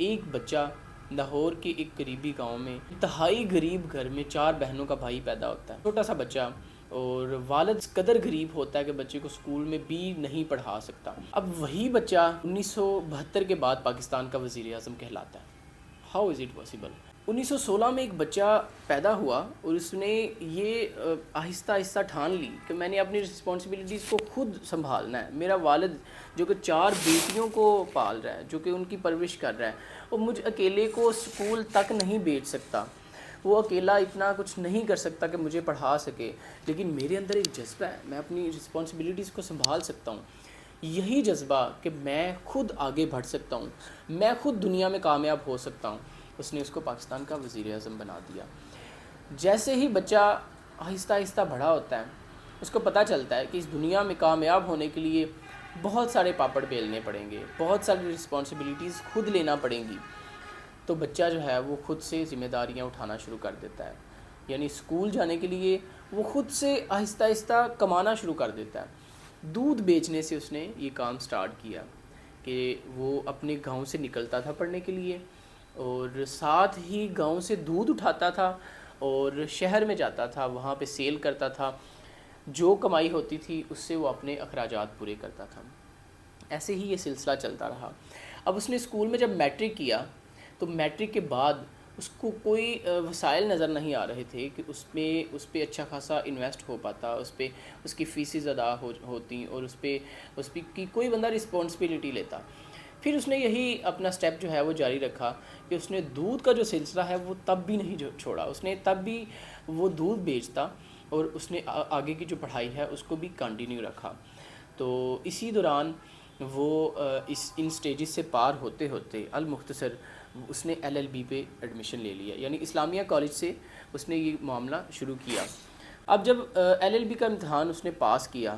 ایک بچہ لاہور کے ایک قریبی گاؤں میں انتہائی غریب گھر میں 4 بہنوں کا بھائی پیدا ہوتا ہے، چھوٹا سا بچہ، اور والد اس قدر غریب ہوتا ہے کہ بچے کو اسکول میں بھی نہیں پڑھا سکتا۔ اب وہی بچہ 1972 کے بعد پاکستان کا وزیر اعظم کہلاتا ہے۔ How is it possible? 1916 میں ایک بچہ پیدا ہوا اور اس نے یہ آہستہ آہستہ ٹھان لی کہ میں نے اپنی رسپانسبلٹیز کو خود سنبھالنا ہے۔ میرا والد جو کہ 4 بیٹیوں کو پال رہا ہے، جو کہ ان کی پرورش کر رہا ہے، وہ مجھ اکیلے کو اسکول تک نہیں بھیج سکتا، وہ اکیلا اتنا کچھ نہیں کر سکتا کہ مجھے پڑھا سکے، لیکن میرے اندر ایک جذبہ ہے، میں اپنی رسپانسبلٹیز کو سنبھال سکتا ہوں۔ یہی جذبہ کہ میں خود آگے بڑھ سکتا ہوں، میں خود دنیا میں کامیاب ہو سکتا ہوں، اس نے اس کو پاکستان کا وزیر اعظم بنا دیا۔ جیسے ہی بچہ آہستہ آہستہ بڑا ہوتا ہے، اس کو پتہ چلتا ہے کہ اس دنیا میں کامیاب ہونے کے لیے بہت سارے پاپڑ بیلنے پڑیں گے، بہت ساری رسپانسبلٹیز خود لینا پڑیں گی، تو بچہ جو ہے وہ خود سے ذمہ داریاں اٹھانا شروع کر دیتا ہے۔ یعنی اسکول جانے کے لیے وہ خود سے آہستہ آہستہ کمانا شروع کر دیتا ہے۔ دودھ بیچنے سے اس نے یہ کام سٹارٹ کیا کہ وہ اپنے گاؤں سے نکلتا تھا پڑھنے کے لیے، اور ساتھ ہی گاؤں سے دودھ اٹھاتا تھا اور شہر میں جاتا تھا، وہاں پہ سیل کرتا تھا، جو کمائی ہوتی تھی اس سے وہ اپنے اخراجات پورے کرتا تھا۔ ایسے ہی یہ سلسلہ چلتا رہا۔ اب اس نے اسکول میں جب میٹرک کیا تو میٹرک کے بعد اس کو کوئی وسائل نظر نہیں آ رہے تھے کہ اس پہ اچھا خاصا انویسٹ ہو پاتا، اس کی فیسز ادا ہوتی، اور اس پہ کی کوئی بندہ رسپانسبلٹی لیتا۔ پھر اس نے یہی اپنا سٹیپ جو ہے وہ جاری رکھا کہ اس نے دودھ کا جو سلسلہ ہے وہ تب بھی نہیں چھوڑا، اس نے تب بھی وہ دودھ بیچتا، اور اس نے آگے کی جو پڑھائی ہے اس کو بھی کنٹینیو رکھا۔ تو اسی دوران وہ ان سٹیجز سے پار ہوتے ہوتے المختصر اس نے LLB پہ ایڈمیشن لے لیا، یعنی اسلامیہ کالج سے اس نے یہ معاملہ شروع کیا۔ اب جب LLB کا امتحان اس نے پاس کیا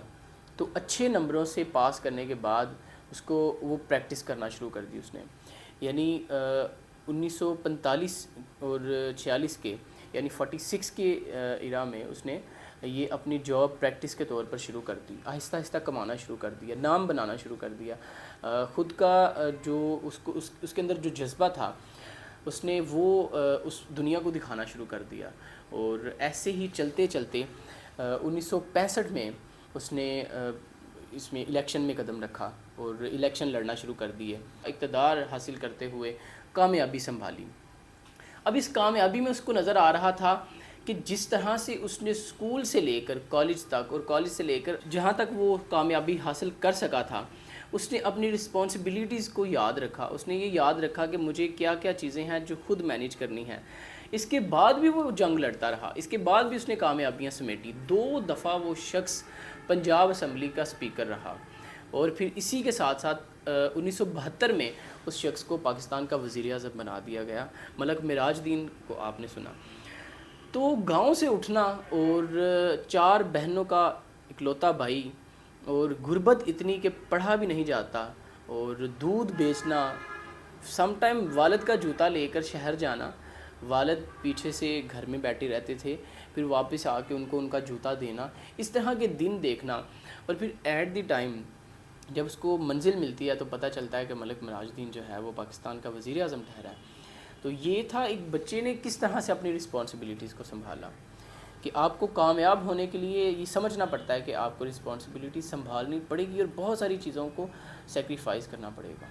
تو اچھے نمبروں سے پاس کرنے کے بعد اس کو وہ پریکٹس کرنا شروع کر دی اس نے، یعنی 1945 اور 46 کے یعنی 46 کے ایرا میں اس نے یہ اپنی جاب پریکٹس کے طور پر شروع کر دی، آہستہ آہستہ کمانا شروع کر دیا، نام بنانا شروع کر دیا۔ خود کا جو اس کے اندر جو جذبہ تھا اس نے وہ اس دنیا کو دکھانا شروع کر دیا، اور ایسے ہی چلتے چلتے 1965 میں اس نے اس میں الیکشن میں قدم رکھا اور الیکشن لڑنا شروع کر دیے، اقتدار حاصل کرتے ہوئے کامیابی سنبھالی۔ اب اس کامیابی میں اس کو نظر آ رہا تھا کہ جس طرح سے اس نے اسکول سے لے کر کالج تک اور کالج سے لے کر جہاں تک وہ کامیابی حاصل کر سکا تھا، اس نے اپنی رسپانسبلٹیز کو یاد رکھا، اس نے یہ یاد رکھا کہ مجھے کیا کیا چیزیں ہیں جو خود مینیج کرنی ہیں۔ اس کے بعد بھی وہ جنگ لڑتا رہا، اس کے بعد بھی اس نے کامیابیاں سمیٹی، 2 دفعہ وہ شخص پنجاب اسمبلی کا اسپیکر رہا، اور پھر اسی کے ساتھ ساتھ 1972 میں اس شخص کو پاکستان کا وزیر اعظم بنا دیا گیا۔ ملک معراج الدین کو آپ نے سنا۔ تو گاؤں سے اٹھنا اور 4 بہنوں کا اکلوتا بھائی، اور غربت اتنی کہ پڑھا بھی نہیں جاتا، اور دودھ بیچنا، سم ٹائم والد کا جوتا لے کر شہر جانا، والد پیچھے سے گھر میں بیٹھے رہتے تھے، پھر واپس آ کے ان کو ان کا جوتا دینا، اس طرح کے دن دیکھنا، اور پھر ایٹ دی ٹائم جب اس کو منزل ملتی ہے تو پتہ چلتا ہے کہ ملک معراج الدین جو ہے وہ پاکستان کا وزیر اعظم ٹھہرا ہے۔ تو یہ تھا ایک بچے نے کس طرح سے اپنی رسپانسبلٹیز کو سنبھالا، کہ آپ کو کامیاب ہونے کے لیے یہ سمجھنا پڑتا ہے کہ آپ کو رسپانسبلٹی سنبھالنی پڑے گی اور بہت ساری چیزوں کو سیکریفائز کرنا پڑے گا۔